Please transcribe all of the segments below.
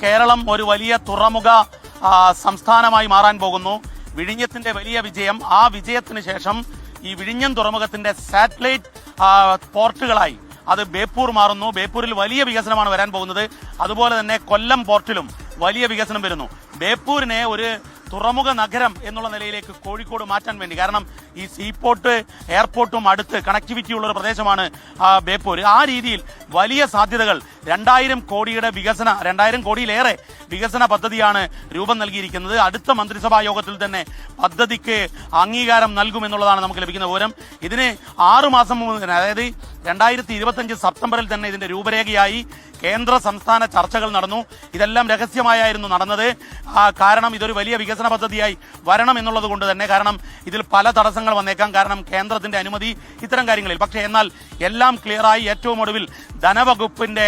കേരളം ഒരു വലിയ തുറമുഖ സംസ്ഥാനമായി മാറാൻ പോകുന്നു. വിഴിഞ്ഞത്തിന്റെ വലിയ വിജയം, ആ വിജയത്തിന് ശേഷം ഈ വിഴിഞ്ഞം തുറമുഖത്തിന്റെ സാറ്റലൈറ്റ് പോർട്ടുകളായി അത് ബേപ്പൂർ മാറുന്നു. ബേപ്പൂരിൽ വലിയ വികസനമാണ് വരാൻ പോകുന്നത്. അതുപോലെ തന്നെ കൊല്ലം പോർട്ടിലും വലിയ വികസനം വരുന്നു. ബേപ്പൂരിനെ ഒരു തുറമുഖ നഗരം എന്നുള്ള നിലയിലേക്ക് കോഴിക്കോട് മാറ്റാൻ വേണ്ടി, കാരണം ഈ സീപോർട്ട് എയർപോർട്ടും അടുത്ത് കണക്ടിവിറ്റി ഉള്ള ഒരു പ്രദേശമാണ് ബേപ്പൂർ. ആ രീതിയിൽ വലിയ സാധ്യതകൾ 2000 കോടിയുടെ വികസന 2000 കോടിയിലേറെ വികസന പദ്ധതിയാണ് രൂപം നൽകിയിരിക്കുന്നത്. അടുത്ത മന്ത്രിസഭാ യോഗത്തിൽ തന്നെ പദ്ധതിക്ക് അംഗീകാരം നൽകുമെന്നുള്ളതാണ് നമുക്ക് ലഭിക്കുന്ന വിവരം. ഇതിന് 6 മാസം മുമ്പ്, അതായത് 2025 സെപ്റ്റംബറിൽ തന്നെ ഇതിന്റെ രൂപരേഖയായി കേന്ദ്ര സംസ്ഥാന ചർച്ചകൾ നടന്നു. ഇതെല്ലാം രഹസ്യമായിരുന്നു നടന്നത്. കാരണം ഇതൊരു വലിയ വികസന പദ്ധതിയായി വരണം എന്നുള്ളത് കൊണ്ട് തന്നെ, കാരണം ഇതിൽ പല തടസ്സങ്ങൾ വന്നേക്കാം, കാരണം കേന്ദ്രത്തിന്റെ അനുമതി ഇത്തരം കാര്യങ്ങളിൽ. പക്ഷേ എന്നാൽ എല്ലാം ക്ലിയറായി. ഏറ്റവും ഒടുവിൽ ധനവകുപ്പിന്റെ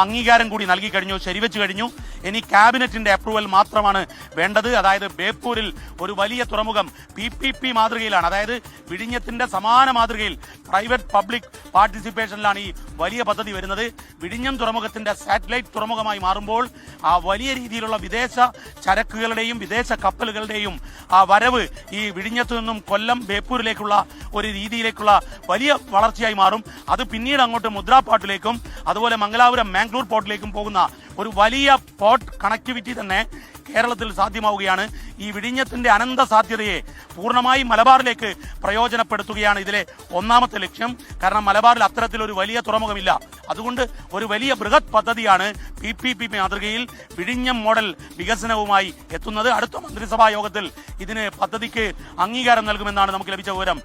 അംഗീകാരം കൂടി നൽകി കഴിഞ്ഞു, ശരിവെച്ചു കഴിഞ്ഞു. ഇനി ക്യാബിനറ്റിന്റെ അപ്രൂവൽ മാത്രമാണ് വേണ്ടത്. അതായത് ബേപ്പൂരിൽ ഒരു വലിയ തുറമുഖം PPP മാതൃകയിലാണ്, അതായത് വിഴിഞ്ഞത്തിന്റെ സമാന മാതൃകയിൽ പ്രൈവറ്റ് പബ്ലിക് പാർട്ടിസിപ്പേഷനിലാണ് ഈ വലിയ പദ്ധതി വരുന്നത്. വിഴിഞ്ഞം തുറമുഖത്തിന്റെ സാറ്റലൈറ്റ് തുറമുഖമായി മാറുമ്പോൾ ആ വലിയ രീതിയിലുള്ള വിദേശ ചരക്കുകളുടെയും വിദേശ കപ്പലുകളുടെയും വരവ് ഈ വിഴിഞ്ഞത്തു നിന്നും കൊല്ലം ബേപ്പൂരിലേക്കുള്ള ഒരു രീതിയിലേക്കുള്ള വലിയ വളർച്ചയായി മാറും. അത് പിന്നീട് അങ്ങോട്ട് മുദ്രാപാട്ടിലേക്കും അതുപോലെ മംഗലാപുരം മാംഗ്ലൂർ പോർട്ടിലേക്കും പോകുന്ന ഒരു വലിയ പോർട്ട് കണക്ടിവിറ്റി തന്നെ കേരളത്തിൽ സാധ്യമാവുകയാണ്. ഈ വിഴിഞ്ഞത്തിന്റെ അനന്ത സാധ്യതയെ പൂർണ്ണമായും മലബാറിലേക്ക് പ്രയോജനപ്പെടുത്തുകയാണ് ഇതിലെ ഒന്നാമത്തെ ലക്ഷ്യം. കാരണം മലബാറിൽ അത്തരത്തിലൊരു വലിയ തുറമുഖമില്ല. അതുകൊണ്ട് ഒരു വലിയ ബൃഹത് പദ്ധതിയാണ് PPP മാതൃകയിൽ വിഴിഞ്ഞം മോഡൽ വികസനവുമായി എത്തുന്നത്. അടുത്ത മന്ത്രിസഭാ യോഗത്തിൽ ഇതിന് പദ്ധതിക്ക് അംഗീകാരം നൽകുമെന്നാണ് നമുക്ക് ലഭിച്ച വിവരം.